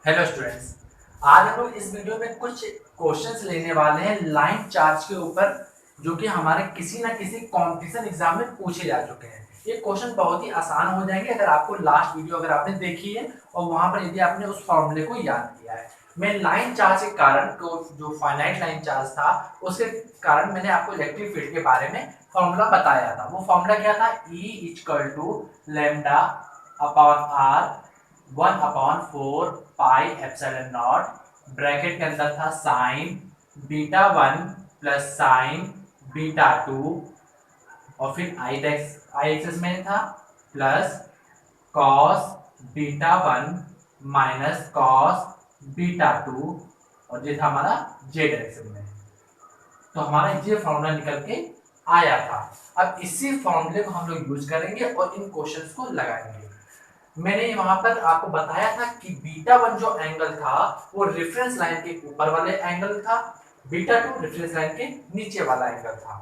Hello students. आज हम लोग इस वीडियो में कुछ क्वेश्चंस लेने वाले हैं लाइन चार्ज के ऊपर, जो कि हमारे किसी ना किसी कंपटीशन एग्जाम में पूछे जा चुके हैं। ये क्वेश्चन बहुत ही आसान हो जाएंगे अगर आपको लास्ट वीडियो अगर आपने देखी है और वहां पर यदि आपने उस फॉर्मूले को याद किया है। मैं लाइन चार्ज के कारण जो फाइनाइट लाइन चार्ज था उसके कारण मैंने आपको इलेक्ट्रिक फील्ड के बारे में फॉर्मूला बताया था। वो फॉर्मूला क्या था? E equal to lambda upon r 1/4 pi epsilon naught, bracket के अंदर था sine beta 1 plus sine beta 2, और फिर आई एक्सेस में था plus cos beta 1 minus cos beta 2, और ये था हमारा जे डायरेक्शन में। तो हमारा ये फॉर्मूला निकल के आया था। अब इसी फॉर्मूले को हम लोग यूज करेंगे और इन क्वेश्चंस को लगाएंगे। मैंने वहां पर आपको बताया था कि बीटा 1 जो एंगल था वो रेफरेंस लाइन के ऊपर वाले एंगल था, बीटा 2 रेफरेंस लाइन के नीचे वाला एंगल था।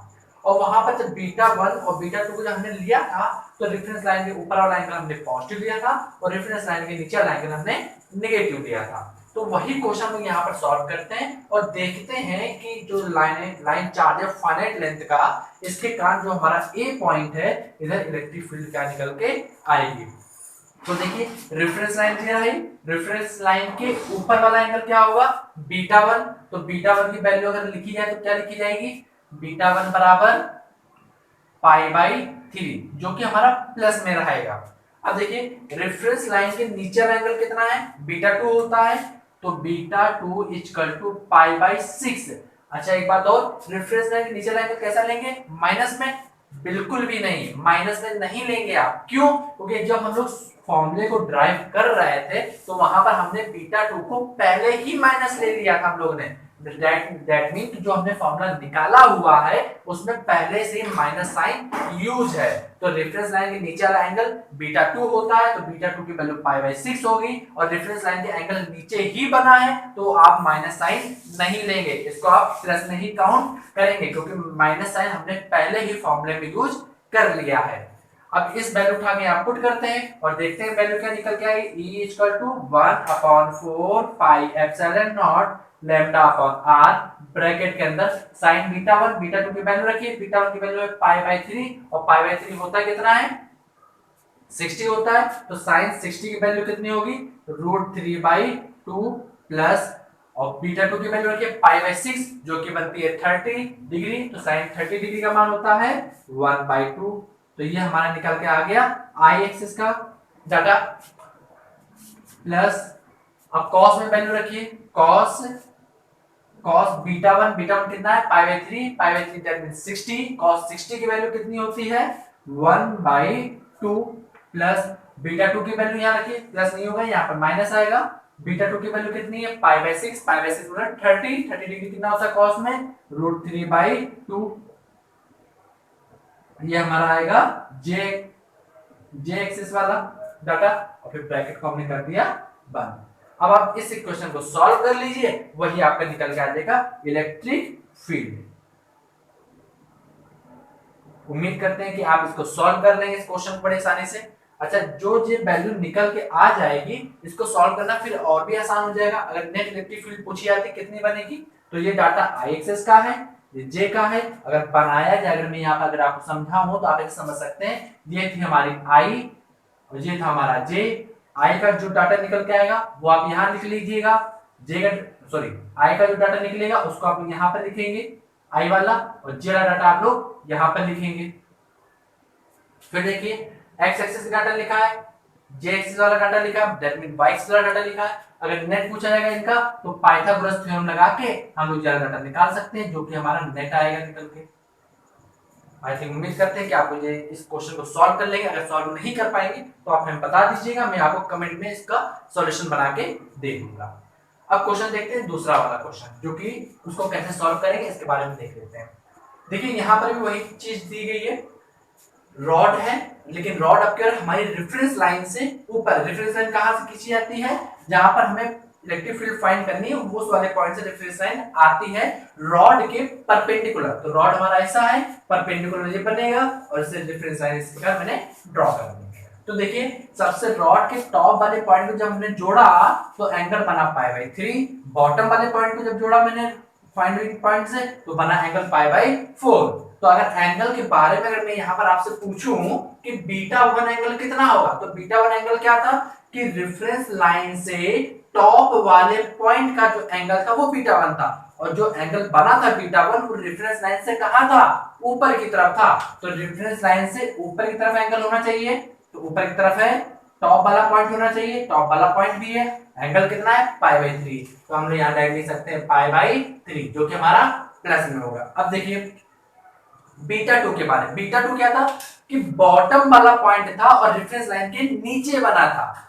और वहां पर जब बीटा 1 और बीटा 2 को जब हमने लिया था तो रेफरेंस लाइन के ऊपर वाला एंगल हमने पॉजिटिव लिया था और रेफरेंस लाइन के नीचे वाला एंगल हमने नेगेटिव लिया था। तो वही क्वेश्चन हम यहाँ पर सॉल्व करते हैं और देखते हैं कि जो लाइन चार्ज है फाइनाइट लेंथ का, इसके कारण जो हमारा ए पॉइंट है इधर इलेक्ट्रिक फील्ड क्या निकल के आएगी। तो देखिए रेफरेंस लाइन क्या है, रेफरेंस लाइन के ऊपर वाला एंगल क्या होगा? बीटा 1। तो बीटा 1 की वैल्यू अगर लिखी जाए तो क्या लिखी जाएगी? बीटा 1 बराबर पाई बाई 3, जो कि हमारा प्लस में रहेगा। अब देखिए रेफरेंस लाइन के नीचे वाला एंगल कितना है? बीटा 2 होता है, तो beta 2 equal to pi by 6। अच्छा एक बात और, रेफरेंस लाइन के नीचे वाला एंगल कैसा लेंगे? माइनस में? बिल्कुल भी नहीं, माइनस में नहीं लेंगे आप। क्यों? क्योंकि जब हम लोग फॉर्मूले को ड्राइव कर रहे थे तो वहां पर हमने बीटा 2 को पहले ही माइनस ले लिया था हम लोग ने। दैट मीन जो हमने फॉर्मूला निकाला हुआ है उसमें पहले से माइनस साइन यूज है। तो रेफरेंस लाइन के नीचे वाला एंगल बीटा 2 होता है, तो बीटा 2 की वैल्यू पाई बाई 6 होगी, और रेफरेंस लाइन के एंगल नीचे ही बना है तो आप माइनस साइन नहीं लेंगे, इसको आप प्लस में ही काउंट करेंगे क्योंकि माइनस साइन हमने पहले ही फॉर्मूले में यूज कर लिया है। अब इस वैल्यू उठा के आप पुट करते हैं और देखते हैं वैल्यू क्या निकल के आएगी। E equal to 1/4 pi epsilon naught lambda upon r, bracket के अंदर साइन बीटा 1 बीटा 2 की वैल्यू रखिए। बीटा 1 की वैल्यू है पाई बाई 3 और पाई बाई 3 होता है कितना है? 60 होता है। तो साइन 60 की वैल्यू कितनी होगी? √3/2 प्लस, और बीटा 2 की वैल्यू रखिए पाई बाई 6 जो कि बनती है 30 डिग्री। तो साइन 30 डिग्री का मान होता है 1/2। तो ये हमारा निकल के आ गया आई एक्सिस का डाटा प्लस, अब कॉस में वैल्यू रखिए, कॉस बीटा 1 कितना है? Pi by 3, pi by 3 that means 60। Cos 60 की वैल्यू कितनी होती है? 1/2 प्लस बीटा 2 की वैल्यू यहां रखिए, प्लस नहीं होगा यहां पर माइनस आएगा। बीटा 2 की वैल्यू कितनी है? पाई बाई 6, पाई बाई 6 मतलब 30 डिग्री कितना होता है कॉस में? √3/2। ये हमारा आएगा जे एक्सिस वाला डाटा, और फिर ब्रैकेट को हमने कर दिया बंद। अब आप इस इक्वेशन को सॉल्व कर लीजिए, वही आपका निकल के आ जाएगा इलेक्ट्रिक फील्ड। उम्मीद करते हैं कि आप इसको सॉल्व कर लेंगे इस क्वेश्चन को बड़ी आसानी से। अच्छा जो ये वैल्यू निकल के आ जाएगी इसको सॉल्व करना फिर और भी आसान हो जाएगा। अगर नेट इलेक्ट्रिक फील्ड पूछी जाती कितनी बनेगी, तो ये डाटा आई एक्सिस का है, ये जे का है। अगर बनाया जाए, अगर मैं यहाँ पर अगर आपको समझाऊं तो आप ऐसे समझ सकते हैं, ये थी हमारी आई और ये था हमारा जे। आई का जो डाटा निकल के आएगा वो आप यहाँ लिख लीजिएगा, जे का सॉरी आई का जो डाटा निकलेगा उसको आप यहाँ पर लिखेंगे आई वाला, और जे वाला डाटा आप लोग यहाँ पर लिखेंगे। फिर देखिए एक्स एक्सिस का डाटा लिखा है, जे एक्सिस वाला डाटा लिखा है, दैट मीन वाई एक्सिस वाला डाटा लिखा है। अगर नेट पूछा जाएगा इनका तो पाइथागोरस थ्योरम लगा के हम लोग डाटा निकाल सकते हैं, जो कि हमारा नेट आएगा निकल के। आई थिंक उम्मीद करते हैं कि आप ये इस क्वेश्चन को सॉल्व कर लेंगे। अगर सॉल्व नहीं कर पाएंगे तो आप हमें बता दीजिएगा, मैं आपको कमेंट में इसका सॉल्यूशन बना के दे दूंगा। अब क्वेश्चन देखते हैं दूसरा वाला क्वेश्चन, जो कि उसको कैसे सॉल्व करेंगे इसके बारे में देख लेते हैं। देखिए यहाँ पर भी वही चीज दी गई है, रॉड है, लेकिन रॉड अब क्या हमारी रेफरेंस लाइन से ऊपर। रेफरेंस लाइन कहां से खींची जाती है? जहां पर हमें इलेक्ट्रिक फील्ड फाइंड करनी है उस वाले पॉइंट से रेफरेंस लाइन आती है रॉड के परपेंडिकुलर। तो रॉड हमारा ऐसा है, परपेंडिकुलर ये बनेगा और इससे रेफरेंस लाइन इस प्रकार मैंने ड्रॉ कर दी। तो देखिए सबसे रॉड के टॉप वाले पॉइंट को जब हमने जोड़ा तो एंगल बना पाई बाई 3, बॉटम वाले पॉइंट को जब जोड़ा मैंने फाइंडिंग पॉइंट से तो बना एंगल पाई बाई 4। तो अगर एंगल के बारे में अगर मैं यहाँ पर आपसे पूछूं कि बीटा वन एंगल कितना होगा, तो बीटा वन एंगल क्या था कि रेफरेंस लाइन से टॉप वाले पॉइंट का जो एंगल था वो बीटा वन था, और जो एंगल बना था बीटा वन वो रेफरेंस लाइन से कहां था, ऊपर की तरफ था। तो रेफरेंस लाइन से ऊपर की तरफ एंगल होना चाहिए, तो ऊपर की तरफ है, टॉप वाला पॉइंट होना चाहिए, टॉप वाला पॉइंट भी है, एंगल कितना है पाई बाई 3। तो हम यहाँ डायरेक्ट लिख सकते हैं पाई बाई 3 जो कि हमारा प्लस में होगा। अब देखिए बीटा टू के बारे में, बीटा टू क्या था कि बॉटम वाला पॉइंट था और रेफरेंस लाइन के नीचे बना था।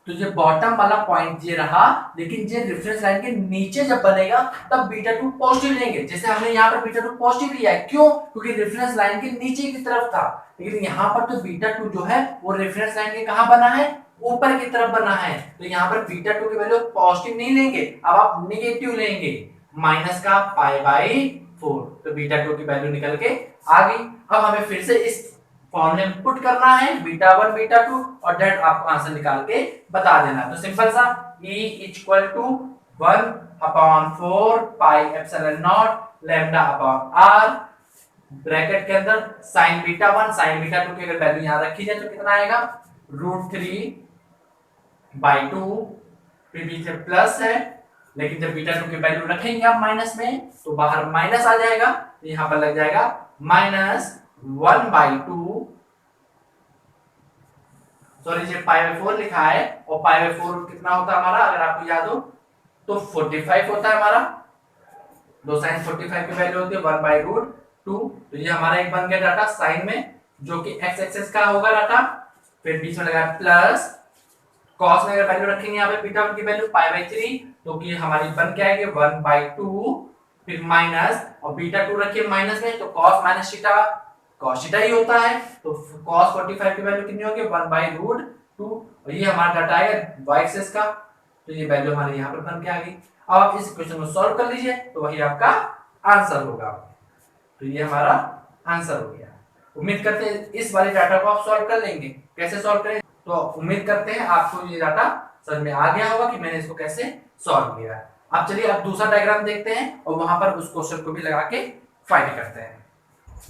तो ये बॉटम वाला पॉइंट ये रहा, लेकिन ये रेफरेंस लाइन के नीचे जब बनेगा तब बीटा टू पॉजिटिव लेंगे। जैसे हमने यहाँ पर बीटा टू पॉजिटिव लिया है, क्यों, क्योंकि रेफरेंस लाइन के नीचे की तरफ था। लेकिन यहाँ पर तो बीटा टू जो है वो रेफरेंस लाइन के कहां बना है, ऊपर की तरफ बना है। तो यहाँ पर बीटा टू की वैल्यू पॉजिटिव नहीं लेंगे, अब आप नेगेटिव लेंगे, माइनस का पाई बाई 4। तो बीटा टू की वैल्यू निकल के आ गई। अब हमें फिर से इस फॉर्मूले में पुट करना है बीटा वन बीटा टू, और डेट आपको आंसर निकाल के बता देना। तो सिंपल सा E equal to 1/4 pi epsilon naught lambda upon r, bracket के अंदर sin beta one sin beta two की अगर वैल्यू यहां रखी जाए तो कितना आएगा √3/2, फिर पीछे प्लस है, लेकिन जब बीटा टू की वैल्यू रखेंगे आप माइनस में तो बाहर माइनस आ जाएगा, तो यहां पर लग जाएगा -1/2, सॉरी ये पाई बाई 4 लिखा है, और पाई बाई 4 कितना होता है हमारा, अगर आपको याद हो तो 45 होता है हमारा। 2 sin 45 की वैल्यू होती है 1/√2। तो ये हमारा एक बन गया डाटा साइन में, जो कि x एक्सिस का होगा डाटा, फिर बीच में लगा प्लस, cos में अगर वैल्यू रखेंगे यहाँ पे बीटा की वैल्यू पाई बाई 3, तो कि हमारी बन के आएगी 1/2, फिर माइनस, और बीटा 2 रखिए माइनस में, तो cos minus theta cos theta ही होता है। तो cos 45 की वैल्यू कितनी होगी 1/√2, और ये हमारा डाटा आएगा y एक्सिस का, तो ये वैल्यू हमारे यहाँ पर बन के आ गई। अब आप इस क्वेश्चन को सॉल्व कर लीजिए तो वही आपका आंसर होगा। तो ये हमारा आंसर हो गया। उम्मीद करते हैं इस वाले डाटा को आप सॉल्व कर लेंगे। कैसे सॉल्व करें, तो उम्मीद करते हैं आपको ये डाटा समझ में आ गया होगा कि मैंने इसको कैसे सॉल्व किया है। अब चलिए अब दूसरा डायग्राम देखते हैं और वहां पर उस क्वेश्चन को भी लगा के फाइंड करते हैं।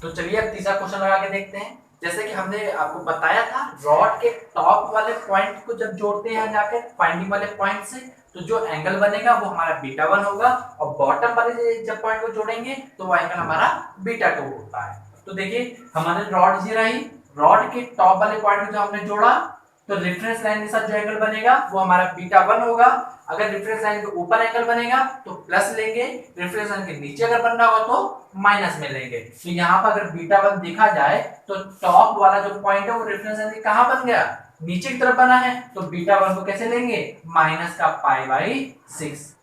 तो चलिए अब तीसरा क्वेश्चन लगा के देखते हैं। जैसे कि हमने आपको बताया था रॉड के टॉप वाले पॉइंट को जब जोड़ते हैं जाके फाइंडिंग वाले पॉइंट से, तो जो एंगल बनेगा वो हमारा बीटा वन होगा, और बॉटम वाले जब पॉइंट को जोड़ेंगे तो वो एंगल हमारा बीटा टू होता है। तो देखिए हमारे रॉड ये रही, रॉड के टॉप वाले पॉइंट को जब हमने जोड़ा तो रेफरेंस लाइन के साथ जो एंगल बनेगा वो हमारा बीटा वन होगा। अगर रेफरेंस लाइन के ऊपर एंगल बनेगा तो प्लस लेंगे, रेफरेंस लाइन के नीचे अगर बनना होगा तो माइनस में लेंगे। तो यहाँ पर अगर बीटा वन देखा जाए तो टॉप वाला जो पॉइंट है वो रेफरेंस लाइन के कहां बन गया, नीचे की तरफ बना है, तो बीटा वन को कैसे लेंगे माइनस का पाई बाई 6।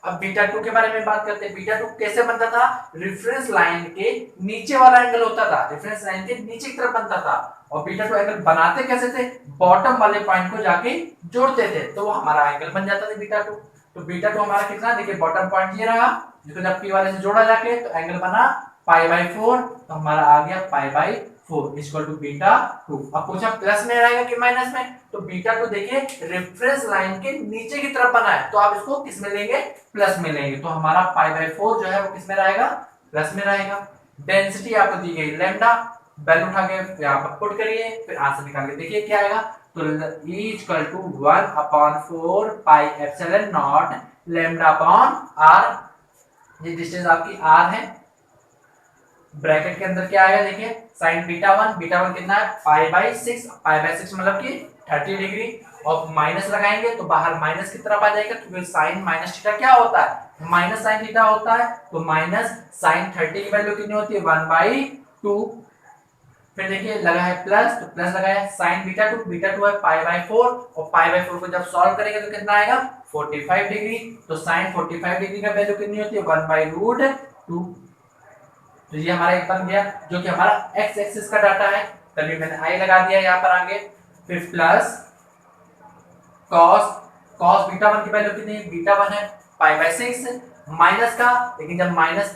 अब बीटा टू के बारे में बात करते हैं। बीटा टू कैसे बनता था, रेफरेंस लाइन के नीचे वाला एंगल होता था, रेफरेंस लाइन के नीचे की तरफ बनता था। और बीटा टू एंगल बनाते कैसे थे, बॉटम वाले पॉइंट को जाके जोड़ते थे, तो वो हमारा एंगल बन जाता था बीटा टू। तो बीटा टू हमारा कितना, देखिए बॉटम पॉइंट ये रहा, जिसको जब पी वाले से जोड़ा जाके तो एंगल बना पाई बाई 4, तो हमारा आ गया pi by 4 equal to beta two. अब पूछा प्लस में रहेगा कि माइनस में, तो बीटा टू देखिए रेफरेंस लाइन के नीचे की तरफ बना है, तो आप इसको किस में लेंगे, प्लस में लेंगे। तो हमारा पाई बाई 4 जो है वो किस में रहेगा, प्लस में रहेगा। डेंसिटी आपको दी गई लैम्डा, वैल्यू उठा के यहाँ पर पुट करिए, फिर आंसर निकाल के देखिए क्या आएगा। तो E equal to 1/4 pi epsilon naught lambda upon r, ये डिस्टेंस आपकी r है। ब्रैकेट के अंदर क्या आएगा देखिए sin बीटा वन कितना है पाई बाई 6, पाई बाई 6 मतलब कि 30 डिग्री, और माइनस लगाएंगे तो बाहर माइनस की तरफ आ जाएगा, तो फिर sin माइनस थीटा क्या होता है, माइनस sin थीटा होता है। तो माइनस sin 30 की वैल्यू कितनी होती है 1/2। फिर देखिए लगा है प्लस, तो प्लस लगाया sin बीटा टू है पाई बाई 4, और पाई बाई 4 को जब सॉल्व करेंगे तो कितना आएगा 45 डिग्री। तो sin 45 डिग्री का वैल्यू कितनी होती है 1/√2। तो ये हमारा एक बन गया जो कि हमारा x एक्सिस का डाटा है, तभी मैंने i लगा दिया यहाँ पर आगे। फिर प्लस cos बीटा वन की वैल्यू कितनी है, बीटा वन है पाई बाई 6, माइनस का, लेकिन जब minus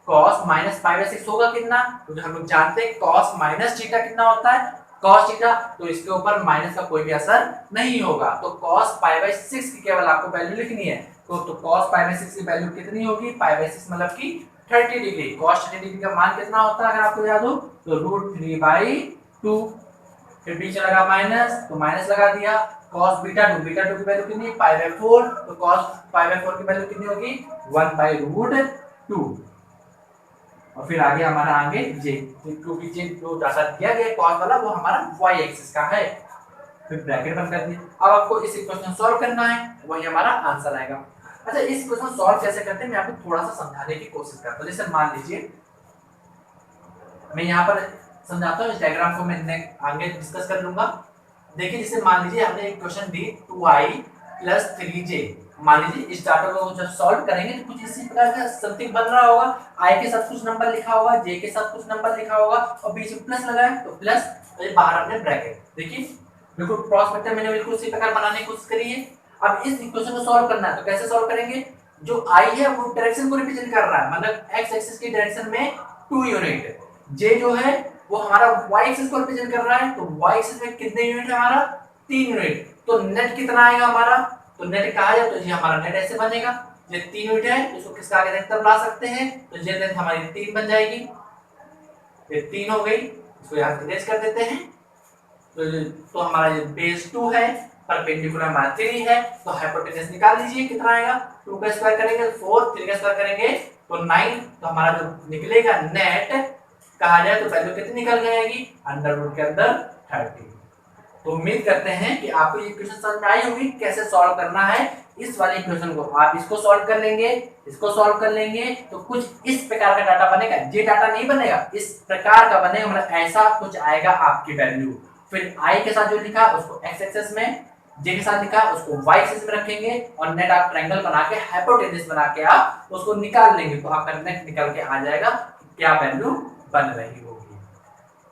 cos minus pi by 6 होगा कितना, तो हम लोग जानते हैं cos माइनस थीटा कितना होता है cos थीटा, तो इसके ऊपर माइनस का कोई भी असर नहीं होगा। तो cos पाई बाई 6 की केवल आपको वैल्यू लिखनी है। तो cos पाई बाई 6 की वैल्यू कितनी होगी, पाई बाई 6 मतलब कि 30 डिग्री। cos 30 डिग्री का मान कितना होता है अगर आपको याद हो, तो √3/2। फिर बीच लगा माइनस, तो माइनस लगा दिया। cos बीटा 2, बीटा 2 की वैल्यू कितनी, पाई बाई 4, तो cos पाई बाई 4 की वैल्यू कितनी होगी, 1/√2। और फिर आगे हमारा आगे जे, क्योंकि जे जो डाटा दिया गया cos वाला वो हमारा y एक्सिस का है। फिर ब्रैकेट बंद कर दिया। अब आपको इस इक्वेशन सॉल्व करना है, वही हमारा आंसर आएगा। अच्छा, इस इक्वेशन सॉल्व कैसे करते हैं मैं आपको थोड़ा सा समझाने की कोशिश करता हूं। जैसे मान लीजिए मैं यहाँ पर समझाता हूँ, इस डायग्राम को मैं आगे डिस्कस कर लूंगा। देखिए, जैसे मान लीजिए हमने एक क्वेश्चन दी 2i + 3j। मान लीजिए इस डाटा को जब सॉल्व करेंगे तो कुछ इसी प्रकार का समथिंग बन रहा होगा। i के साथ कुछ नंबर लिखा होगा, j के साथ कुछ नंबर लिखा होगा और बीच में प्लस लगा है तो प्लस, और ये बाहर अपने ब्रैकेट। देखिए बिल्कुल क्रॉस वेक्टर मैंने बिल्कुल उसी प्रकार बनाने की कोशिश करी है। अब इस इक्वेशन को सॉल्व करना है तो कैसे सॉल्व करेंगे, जो i है वो डायरेक्शन को रिप्रेजेंट कर रहा है, मतलब x एक्सिस की डायरेक्शन में 2 यूनिट। j जो है वो हमारा y एक्सिस को रिप्रेजेंट कर रहा है, तो y एक्सिस में कितने यूनिट है हमारा, 3 यूनिट। तो नेट कितना आएगा हमारा, तो नेट कहा जाए तो ये हमारा नेट ऐसे बनेगा, ये 3 यूनिट है इसको किसका आगे नेट ला सकते हैं, तो ये नेट हमारी 3 बन जाएगी। ये 3 हो गई, इसको यहां इरेज कर देते हैं। तो हमारा ये बेस 2 है, परपेंडिकुलर हमारा 3 है, तो हाइपोटेनस निकाल लीजिए कितना आएगा, 2 का स्क्वायर करेंगे 4, 3 का स्क्वायर करेंगे तो 9। तो हमारा जो निकलेगा नेट कहा जाए तो वैल्यू कितनी निकल जाएगी, अंडर रूट के अंदर 30। तो उम्मीद करते हैं कि आपको ये इक्वेशन समझ में आई होगी कैसे सॉल्व करना है इस वाले इक्वेशन को। आप इसको सॉल्व कर लेंगे, इसको सॉल्व कर लेंगे तो कुछ इस प्रकार का डाटा बनेगा। ये डाटा नहीं बनेगा, इस प्रकार का बनेगा, मतलब ऐसा कुछ आएगा आपकी वैल्यू। फिर i के साथ जो लिखा उसको x एक्सिस में, j के साथ लिखा उसको y एक्सिस में रखेंगे और नेट आप ट्रायंगल बना के हाइपोटेनस बना के आप उसको निकाल लेंगे, तो आपका नेट निकल के आ जाएगा क्या वैल्यू बन रही होगी।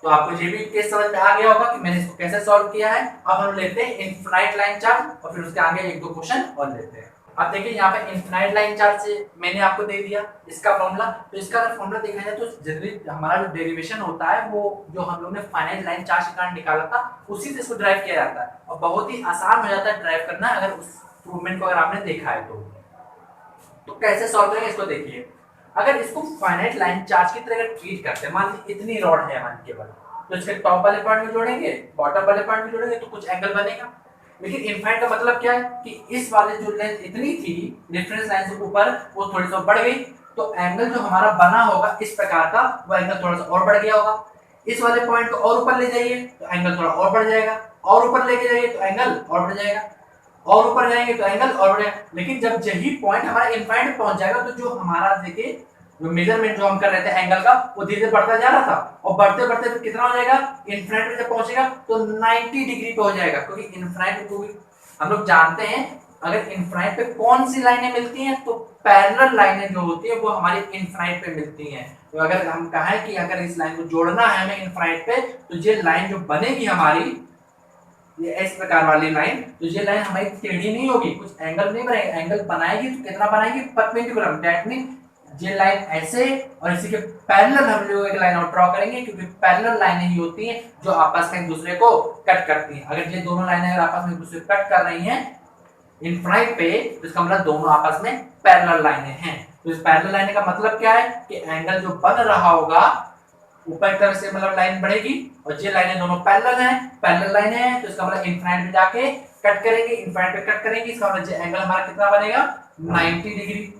तो आपको ये भी केस समझ में आ गया होगा कि मैंने इसको कैसे सॉल्व किया है। अब हम लेते हैं इनफिनाइट लाइन चार्ट और फिर उसके आगे एक दो क्वेश्चन और लेते हैं। अब देखिए यहाँ पे इनफिनाइट लाइन चार्ट से मैंने आपको दे दिया इसका फॉर्मूला। तो इसका अगर फॉर्मूला देखा जाए तो जनरली हमारा जो डेरिवेशन होता है वो जो हम लोग ने फाइनाइट लाइन चार्ट के कारण निकाला था उसी से इसको ड्राइव किया जाता है और बहुत ही आसान हो जाता है ड्राइव करना अगर उस प्रूवमेंट को अगर आपने देखा है तो कैसे सॉल्व करेंगे इसको देखिए। अगर इसको फाइनाइट लाइन चार्ज की तरह अगर ट्रीट करते हैं, मान लीजिए इतनी रॉड है हमारी केवल, तो इसके टॉप वाले पॉइंट में जोड़ेंगे, बॉटम वाले पॉइंट में जोड़ेंगे तो कुछ एंगल बनेगा। लेकिन इनफाइनाइट का मतलब क्या है कि इस वाले जो लेंथ इतनी थी रेफरेंस लाइन से ऊपर वो थोड़ी सी बढ़ गई, तो एंगल जो हमारा बना होगा इस प्रकार का वो एंगल थोड़ा सा और बढ़ गया होगा। इस वाले पॉइंट को और ऊपर ले जाइए तो एंगल थोड़ा और बढ़ जाएगा, और ऊपर लेके जाइए तो एंगल और बढ़ जाएगा, और ऊपर जाएंगे तो एंगल और बढ़ेगा। लेकिन जब यही पॉइंट हमारा इनफाइनाइट पे पहुंच जाएगा तो जो हमारा देखिए जो मेजरमेंट जो हम कर रहे थे एंगल का वो धीरे धीरे बढ़ता जा रहा था और बढ़ते बढ़ते फिर कितना हो जाएगा, इनफिनाइट पे जब पहुंचेगा तो 90 डिग्री पे हो जाएगा। क्योंकि इनफिनाइट को हम लोग जानते हैं अगर इनफिनाइट पे कौन सी लाइनें मिलती हैं तो पैरेलल लाइनें जो होती है वो हमारी इनफिनाइट पे मिलती हैं। तो अगर हम कहें कि अगर इस लाइन को जोड़ना है हमें इनफिनाइट पे तो ये लाइन जो बनेगी हमारी ये इस प्रकार वाली लाइन, तो ये लाइन हमारी टेढ़ी नहीं होगी, कुछ एंगल नहीं बनेगा, एंगल बनाएगी तो कितना बनाएगी, परपेंडिकुलर। दैट मीन ये लाइन ऐसे और इसी के पैरेलल हम लोग एक लाइन और ड्रॉ करेंगे क्योंकि पैरेलल लाइनें ही होती हैं जो आपस में एक दूसरे को कट करती हैं। अगर ये दोनों लाइनें अगर आपस में एक दूसरे को कट कर रही हैं इनफिनाइट पे तो इसका मतलब दोनों आपस में पैरेलल लाइनें हैं। तो इस पैरेलल लाइनें का मतलब क्या है कि एंगल जो बन रहा होगा ऊपर की तरफ से मतलब लाइन बढ़ेगी और ये लाइनें दोनों पैरेलल हैं, पैरेलल लाइनें हैं तो इसका मतलब इनफिनाइट पे जाके कट करेंगे, इनफिनाइट पे कट करेंगे, इसका मतलब एंगल हमारा कितना बनेगा 90 डिग्री।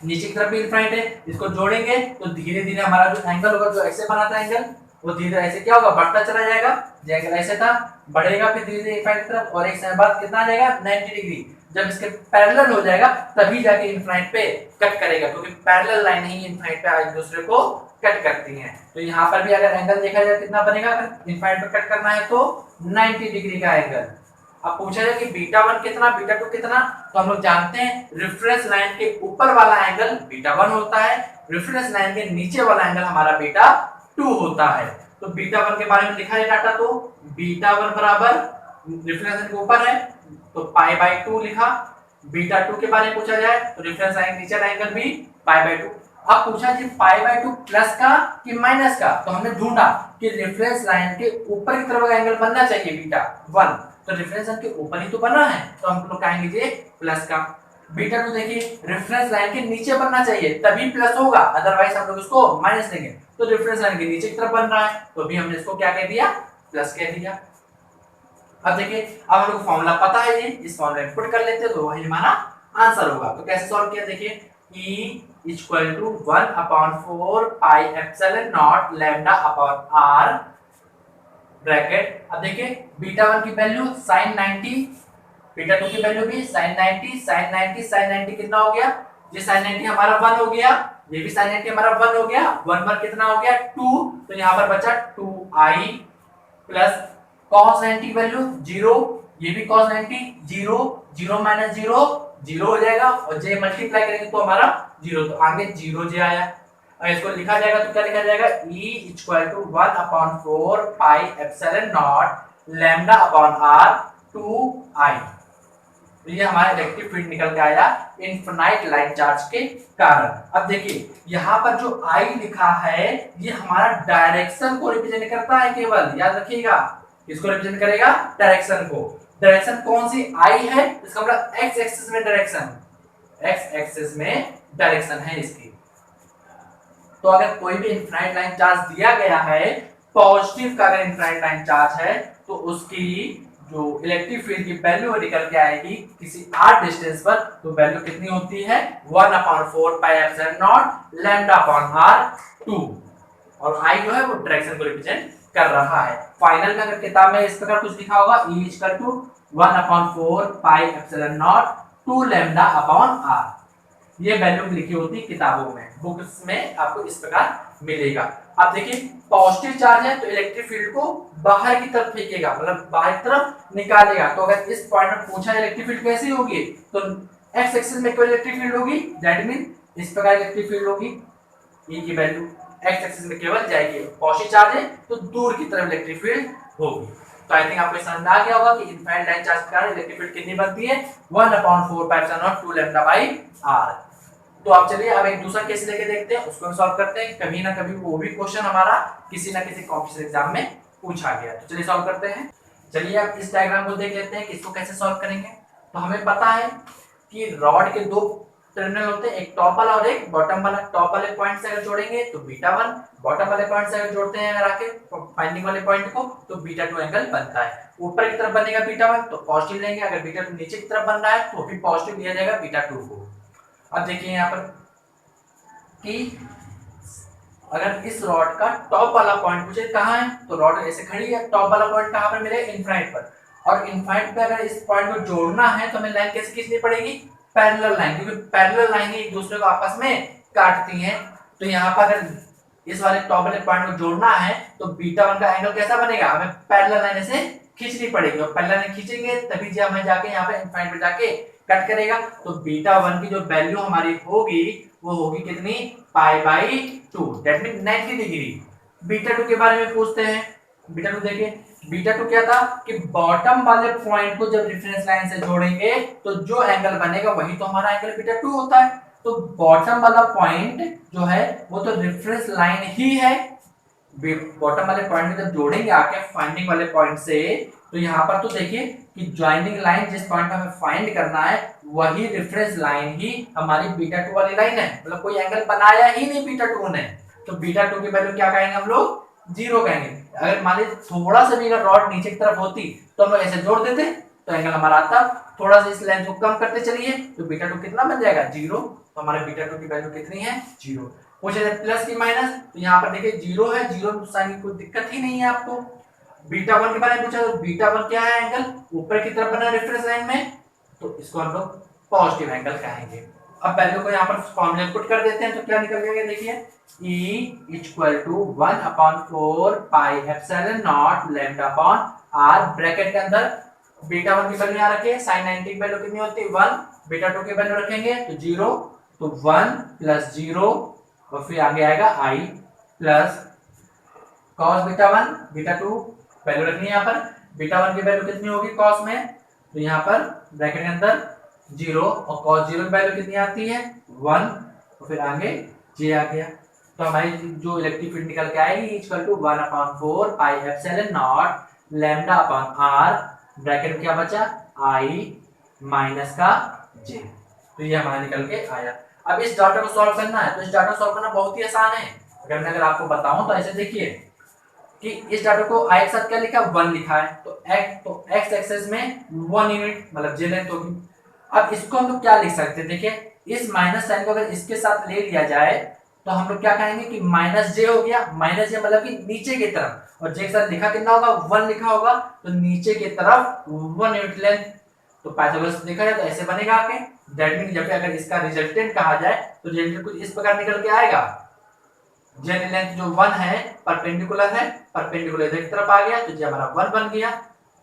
नीचे की तरफ भी इनफिनाइट है, इसको जोड़ेंगे तो धीरे धीरे हमारा जो एंगल होगा जो ऐसे बना था एंगल वो धीरे ऐसे क्या होगा बढ़ता चला जाएगा। जो एंगल ऐसे था बढ़ेगा फिर धीरे धीरे इनफिनाइट की तरफ और एक समय बाद कितना आ जाएगा 90 डिग्री। जब इसके पैरेलल हो जाएगा तभी जाके इनफिनाइट पे कट करेगा क्योंकि पैरेलल लाइन ही इनफिनाइट पे एक दूसरे को कट करती हैं। तो यहाँ पर भी अगर एंगल देखा जाए कितना बनेगा, अगर इनफिनाइट पे कट करना है तो 90 डिग्री का एंगल। अब पूछा जाए कि बीटा 1 कितना बीटा 2 कितना, तो हम लोग जानते हैं रेफरेंस लाइन के ऊपर वाला एंगल बीटा 1 होता है, रेफरेंस लाइन के नीचे वाला एंगल हमारा बीटा 2 होता है। तो बीटा 1 के बारे में लिखा है डाटा, तो बीटा 1 बराबर रेफरेंस लाइन के ऊपर है तो पाई बाई 2 लिखा। बीटा 2 के बारे में पूछा जाए तो रेफरेंस लाइन नीचे वाला एंगल भी पाई बाई 2। अब पूछा जी π/2 प्लस का कि माइनस का, तो हमने ढूंढा कि रेफरेंस लाइन के ऊपर की तरफ का एंगल बनना चाहिए बीटा 1, तो रेफरेंस लाइन के ऊपर ही तो बना है, तो हम लोग कहेंगे जी प्लस का। बीटा 2 देखिए रेफरेंस लाइन के नीचे बनना चाहिए तभी प्लस होगा, अदरवाइज हम लोग इसको माइनस देंगे, तो रेफरेंस लाइन के नीचे की तरफ बन रहा है तो अभी हमने इसको क्या कह दिया, प्लस कह दिया। अब देखिए अब हम लोग को फॉर्मूला पता है ये, इस फॉर्मूला में पुट कर लेते हैं तो वही हमारा आंसर होगा। तो कैसे सॉल्व किया देखिए, E equal to 1/4 pi epsilon naught lambda upon r bracket. अब देखिए बीटा 1 की वैल्यू sin 90, बीटा 2 की वैल्यू भी sin 90, sin 90 sin 90 कितना हो गया, ये sin 90 हमारा 1 हो गया, ये भी sin 90 हमारा 1 हो गया, 1 1 कितना हो गया 2, तो यहाँ पर बचा 2i प्लस cos 90 की वैल्यू 0, ये भी cos 90 0, 0 माइनस 0 0 हो जाएगा और j मल्टीप्लाई करेंगे तो हमारा 0, तो आगे 0 j आया। अगर इसको लिखा जाएगा तो क्या लिखा जाएगा, E equal to 1/4 pi epsilon naught lambda upon r 2i। तो ये हमारा इलेक्ट्रिक फील्ड निकल के आया इनफिनाइट लाइन चार्ज के कारण। अब देखिए यहाँ पर जो I लिखा है ये हमारा डायरेक्शन को रिप्रेजेंट करता है, केवल याद रखिएगा इसको रिप्रेजेंट करेगा डायरेक्शन को। डायरेक्शन कौन सी I है, इसका मतलब x एक्सिस में डायरेक्शन, x एक्सिस में डायरेक्शन है इसकी। तो अगर कोई भी इनफिनाइट लाइन चार्ज दिया गया है, पॉजिटिव का अगर इनफिनाइट लाइन चार्ज है तो उसकी जो इलेक्ट्रिक फील्ड की वैल्यू निकल के आएगी किसी r डिस्टेंस पर, तो वैल्यू कितनी होती है 1/4 pi epsilon naught lambda upon r 2, और I जो है वो डायरेक्शन को रिप्रेजेंट कर रहा है। फाइनल में अगर किताब में इस प्रकार कुछ लिखा होगा E equal to 1/4 pi epsilon naught 2 lambda upon r, ये वैल्यू लिखी होती है किताबों में, बुक्स में आपको इस प्रकार मिलेगा। अब देखिए पॉजिटिव चार्ज है तो इलेक्ट्रिक फील्ड को बाहर की तरफ फेंकेगा, मतलब बाहर की तरफ निकालेगा। तो अगर इस पॉइंट में पूछा इलेक्ट्रिक फील्ड कैसी होगी, तो एक्स एक्सिस में केवल इलेक्ट्रिक फील्ड होगी, दैट मीन इस प्रकार इलेक्ट्रिक फील्ड होगी, E की वैल्यू एक्स एक्सिस में केवल जाएगी। पॉजिटिव चार्ज है तो दूर की तरफ इलेक्ट्रिक फील्ड होगी। तो आई थिंक आपको समझ आ गया होगा कि इनफाइनाइट लाइन चार्ज के कारण इलेक्ट्रिक फील्ड कितनी बनती है 1/4 pi epsilon naught 2 lambda by r। तो आप चलिए अब एक दूसरा केस लेके देखते हैं, उसको सॉल्व करते हैं। कभी ना कभी वो भी क्वेश्चन हमारा किसी ना किसी कॉम्पिटिशन एग्जाम में पूछा गया, तो चलिए सॉल्व करते हैं। चलिए आप इस डायग्राम को देख लेते हैं कि इसको कैसे सॉल्व करेंगे। तो हमें पता है कि रॉड के दो टर्मिनल होते हैं, एक टॉप वाला और एक बॉटम वाला। टॉप वाले पॉइंट से अगर जोड़ेंगे तो बीटा 1, बॉटम वाले पॉइंट से अगर जोड़ते हैं अगर आके फाइंडिंग वाले पॉइंट को तो बीटा 2 एंगल बनता है। ऊपर की तरफ बनेगा बीटा 1 तो पॉजिटिव लेंगे, अगर बीटा 2 नीचे की तरफ बन रहा है तो भी पॉजिटिव लिया जाएगा बीटा 2 को। अब देखिए यहाँ पर कि अगर इस रॉड का टॉप वाला पॉइंट पूछे कहाँ है, तो रॉड ऐसे खड़ी है, टॉप वाला पॉइंट कहाँ पर मिलेगा इनफाइनाइट पर, और इनफाइनाइट पे अगर इस पॉइंट को जोड़ना है तो हमें लाइन कैसे खींचनी पड़ेगी, पैरेलल लाइन, क्योंकि पैरेलल लाइन एक दूसरे को आपस में काटती हैं। तो यहाँ पर अगर इस वाले टॉप वाले पॉइंट को जोड़ना है तो बीटा 1 का एंगल कैसा बनेगा, हमें पैरेलल लाइन से खींचनी पड़ेगी, और पैरेलल लाइन खींचेंगे तभी जो हमें जाके यहाँ पे इनफाइनाइट पे जाके कट करेगा। तो बीटा 1 की जो वैल्यू हमारी होगी वो होगी कितनी, π/2, दैट मीन 90 डिग्री। बीटा 2 के बारे में पूछते हैं। बीटा 2 देखिए, बीटा 2 क्या था कि बॉटम वाले पॉइंट को जब रेफरेंस लाइन से जोड़ेंगे तो जो एंगल बनेगा वही तो हमारा एंगल बीटा 2 होता है। तो बॉटम वाला पॉइंट जो है वो तो रेफरेंस लाइन ही है। बॉटम वाले पॉइंट में जब जोड़ेंगे आके फाइंडिंग वाले पॉइंट से, तो यहाँ पर तो देखिए कि ज्वाइनिंग लाइन जिस पॉइंट पे हमें फाइंड करना है वही रेफरेंस लाइन ही हमारी बीटा 2 वाली लाइन है, मतलब कोई एंगल बनाया ही नहीं बीटा 2 ने। तो बीटा 2 की वैल्यू क्या कहेंगे हम लोग, 0 कहेंगे। अगर मान लीजिए थोड़ा सा भी अगर रॉड नीचे की तरफ होती तो हम लोग ऐसे जोड़ देते तो एंगल हमारा आता, थोड़ा सा इस लाइन को कम करते चलिए तो बीटा 2 कितना बन जाएगा 0। तो हमारे बीटा 2 की वैल्यू कितनी है 0। पूछे जाए प्लस की माइनस, तो यहाँ पर देखिए 0 है, 0 में साइन की कोई दिक्कत ही नहीं है आपको। बीटा 1 के बारे में पूछा तो बीटा 1 क्या है, एंगल ऊपर की तरफ बना रेफरेंस लाइन में, तो इसको हम लोग पॉजिटिव एंगल कहेंगे। अब वैल्यू को यहाँ पर फॉर्मूले पुट कर देते हैं तो क्या निकल गया देखिए, E equal to 1/4 pi epsilon naught lambda upon r bracket के अंदर बीटा 1 की वैल्यू यहाँ रखे, sin 90 की वैल्यू कितनी होती है 1, बीटा 2 की वैल्यू रखेंगे तो 0, तो 1 प्लस 0 और फिर आगे आएगा i plus cos beta 1 beta 2 value रखनी है यहाँ पर। बीटा 1 की वैल्यू कितनी होगी cos में, तो यहाँ पर ब्रैकेट के अंदर 0 और cos 0 की वैल्यू कितनी आती है 1, तो फिर आगे जे आ गया। तो हमारी जो इलेक्ट्रिक फील्ड निकल के आएगी equal to 1/4 pi epsilon naught lambda upon r, bracket में क्या बचा आई माइनस का जे। तो ये हमारा निकल के आया। अब इस डाटा को सॉल्व करना है, तो इस डाटा को सॉल्व करना बहुत ही आसान है। अगर आपको बताऊं तो ऐसे देखिए कि इस डाटा को आई के साथ क्या लिखा 1 लिखा है, तो एक्स एक्सेस में 1 यूनिट मतलब जे लेंथ होगी। अब इसको हम लोग क्या लिख सकते हैं, देखिए इस माइनस साइन को अगर इसके साथ ले लिया जाए तो हम लोग क्या कहेंगे कि माइनस जे हो गया। माइनस जे मतलब कि नीचे की तरफ, और जे के साथ लिखा कितना होगा 1 लिखा होगा, तो नीचे की तरफ 1 यूनिट लेंथ। तो पाइथागोरस देखा जाए तो ऐसे बनेगा आके। दैट मीन जब अगर इसका रिजल्टेंट कहा जाए तो रिजल्टेंट कुछ इस प्रकार निकल के आएगा। जे लेंथ जो 1 है परपेंडिकुलर है, परपेंडिकुलर इधर की तरफ आ गया तो जे हमारा 1 बन गया।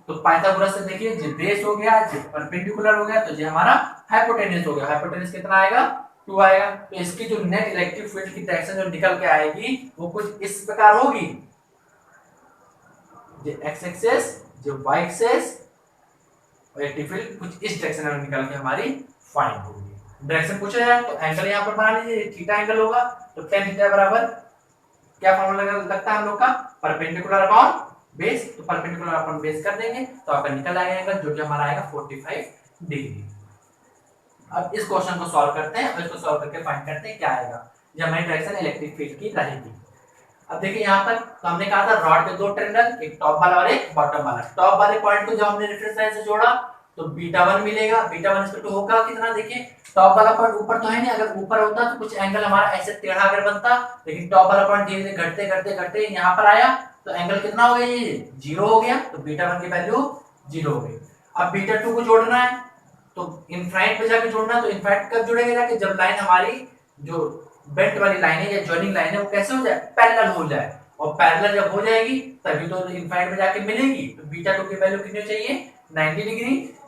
तो पाइथागोरस से देखिए जे बेस हो गया, जे परपेंडिकुलर हो गया, तो जे हमारा हाइपोटेन्यूज हो गया। हाइपोटेन्यूज कितना आएगा 2 आएगा। तो इसकी जो नेट इलेक्ट्रिक फील्ड की डायरेक्शन जो निकल के आएगी वो कुछ इस प्रकार होगी। जे एक्स एक्सिस, जो वाई एक्सिस, और इलेक्ट्रिक फील्ड कुछ इस डायरेक्शन में निकल के हमारी फाइंड होगी। डायरेक्शन पूछा जाए तो एंगल यहां पर बना लीजिए, थीटा एंगल होगा। तो tan थीटा बराबर क्या फॉर्मूला लगता है हम लोग का, परपेंडिकुलर अपॉन बेस। तो परपेंडिकुलर अपॉन बेस कर देंगे तो आपका निकल आएगा जो कि हमारा आएगा 45 डिग्री। अब इस क्वेश्चन को सॉल्व करते हैं और इसको सॉल्व करके फाइंड करते हैं क्या आएगा। ये हमारी डायरेक्शन इलेक्ट्रिक फील्ड की रहेगी। अब देखिए यहाँ पर तो हमने कहा था रॉड के 2 टर्मिनल, एक टॉप वाला और एक बॉटम वाला। टॉप वाले पॉइंट को जब हमने रेफरेंस लाइन से जोड़ा तो बीटा 1 मिलेगा। बीटा 1 इक्वल टू होगा कितना, देखिए टॉप वाला पॉइंट ऊपर तो है नहीं, अगर ऊपर होता तो कुछ एंगल हमारा ऐसे टेढ़ा अगर बनता, लेकिन टॉप वाला पॉइंट धीरे धीरे घटते घटते घटते यहाँ पर आया तो एंगल कितना हो गया, ये 0 हो गया। तो बीटा 1 की वैल्यू 0 हो गई। अब बीटा 2 को जोड़ना है तो इनफाइनाइट पे जाके जोड़ना है। तो इनफाइनाइट कब जुड़ेगा जाके, जब लाइन हमारी जो बेंट वाली लाइन है या जॉइनिंग लाइन है वो कैसे हो जाए, पैरेलल हो जाए। और पैरेलल जब हो जाएगी तभी तो इनफाइनाइट में जाके मिलेगी। तो बीटा 2 की वैल्यू कितनी चाहिए 90 डिग्री।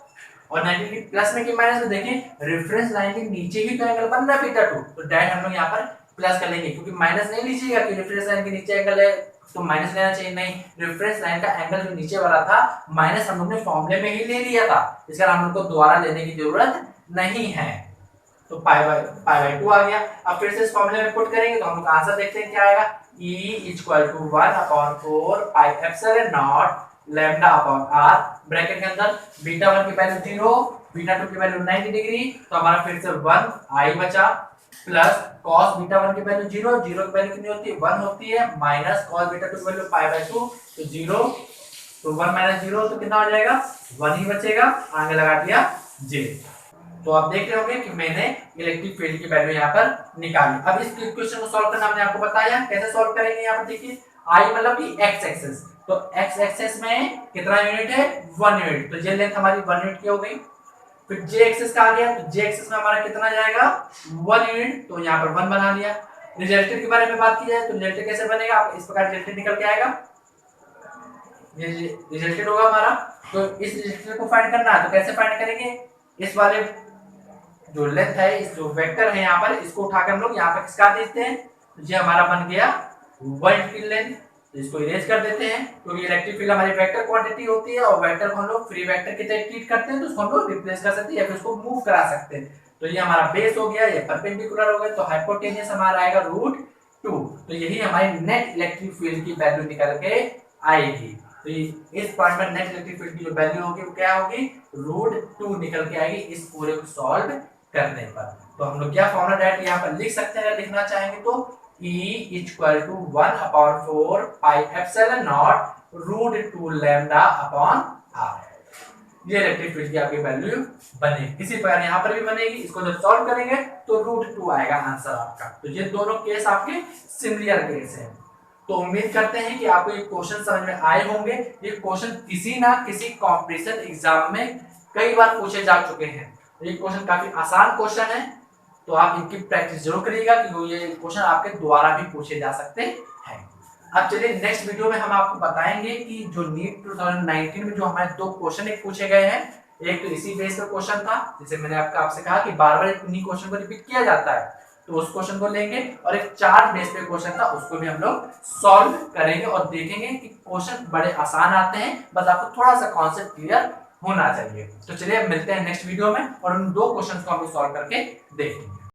और 90 डिग्री प्लस में कि माइनस में, देखिए रेफरेंस लाइन के नीचे ही तो एंगल बन रहा है बीटा 2, तो डायरेक्ट हम लोग यहाँ पर प्लस कर लेंगे, क्योंकि माइनस नहीं लीजिएगा कि रेफरेंस लाइन के नीचे एंगल है तो माइनस लेना चाहिए, नहीं। रेफरेंस लाइन का एंगल जो नीचे वाला था माइनस हम लोग ने फॉर्मूले में ही ले लिया था, इसका हम लोग को दोबारा लेने की जरूरत नहीं है। तो पाई बाय 2 आ गया। अब फिर से इस फॉर्मूले में पुट करेंगे तो हम लोग आंसर देखते हैं क्या आएगा। E equal to 1/4 pi epsilon naught lambda upon r, bracket के अंदर बीटा 1 की वैल्यू 0, बीटा 2 की वैल्यू 90 डिग्री, तो हमारा फिर से 1 i बचा, प्लस cos बीटा 1 की वैल्यू 0, 0 की वैल्यू कितनी होती है 1 होती है, माइनस cos बीटा 2 की वैल्यू पाई बाय 2 तो 0, तो 1 माइनस 0 तो कितना हो जाएगा 1 ही बचेगा, आगे लगा दिया j। तो आप देख रहे होंगे कि मैंने इलेक्ट्रिक फील्ड की वैल्यू यहाँ पर निकाली। अब इस क्वेश्चन को सॉल्व करना हमने आपको बताया कैसे सॉल्व करेंगे। यहाँ पर देखिए आई मतलब कि एक्स एक्सेस, तो एक्स एक्सेस में कितना यूनिट है 1 यूनिट, तो जे लेंथ हमारी 1 यूनिट की हो गई। फिर जे एक्सेस का आ गया, तो जे एक्सेस में हमारा कितना जाएगा 1 यूनिट, तो यहाँ पर 1 बना लिया। रिजल्टेंट के बारे में बात की जाए तो रिजल्टेंट कैसे बनेगा, आप इस प्रकार रिजल्टेंट निकल के आएगा, ये रिजल्टेंट होगा हमारा। तो इस रिजल्टेंट को फाइंड करना है तो कैसे फाइंड करेंगे, इस वाले जो लेंथ है, इस जो वेक्टर है यहाँ पर, इसको उठाकर हम लोग यहाँ पर किसका देते हैं, तो ये हमारा बन गया 1 की लेंथ। तो इसको इरेज कर देते हैं क्योंकि इलेक्ट्रिक फील्ड हमारी वेक्टर क्वांटिटी होती है और वेक्टर को हम लोग फ्री वेक्टर की तरह ट्रीट करते हैं, तो उसको हम लोग रिप्लेस कर सकते हैं या फिर उसको मूव करा सकते हैं। तो ये हमारा बेस हो गया, ये परपेंडिकुलर हो गया, तो हाइपोटेन्यूस हमारा आएगा √2। तो यही हमारी नेट इलेक्ट्रिक फील्ड की वैल्यू निकल के आएगी। तो इस पॉइंट पर नेट इलेक्ट्रिक फील्ड की जो वैल्यू होगी वो क्या होगी √2 निकल के आएगी इस पूरे को सॉल्व करने पर। तो हम लोग क्या फॉर्मूला डायरेक्ट यहाँ पर लिख सकते हैं, अगर लिखना चाहेंगे तो E equal to 1/4 pi epsilon naught √2 lambda upon r। ये इलेक्ट्रिक फील्ड की आपकी वैल्यू बनेगी। इसी प्रकार यहाँ पर भी बनेगी, इसको जब सॉल्व करेंगे तो √2 आएगा आंसर आपका। तो ये दोनों केस आपके सिमिलर केस हैं। तो उम्मीद करते हैं कि आपको ये क्वेश्चन समझ में आए होंगे। ये क्वेश्चन किसी ना किसी कॉम्पिटिशन एग्जाम में कई बार पूछे जा चुके हैं। ये क्वेश्चन काफी आसान क्वेश्चन है, तो आप इनकी प्रैक्टिस जरूर करिएगा कि ये क्वेश्चन आपके द्वारा भी पूछे जा सकते हैं। अब चलिए नेक्स्ट वीडियो में हम आपको बताएंगे कि जो नीट 2019 में जो हमारे 2 क्वेश्चन एक पूछे गए हैं, एक तो इसी बेस पे क्वेश्चन था, जैसे मैंने आपसे कहा कि बार-बार इन्हीं क्वेश्चन को रिपीट किया जाता है, तो उस क्वेश्चन को लेंगे, और एक चार्ट बेस पे क्वेश्चन था उसको भी हम लोग सॉल्व करेंगे और देखेंगे कि क्वेश्चन बड़े आसान आते हैं, बस आपको थोड़ा सा कॉन्सेप्ट क्लियर होना चाहिए। तो चलिए मिलते हैं नेक्स्ट वीडियो में और उन 2 क्वेश्चंस को हम सॉल्व करके देखेंगे।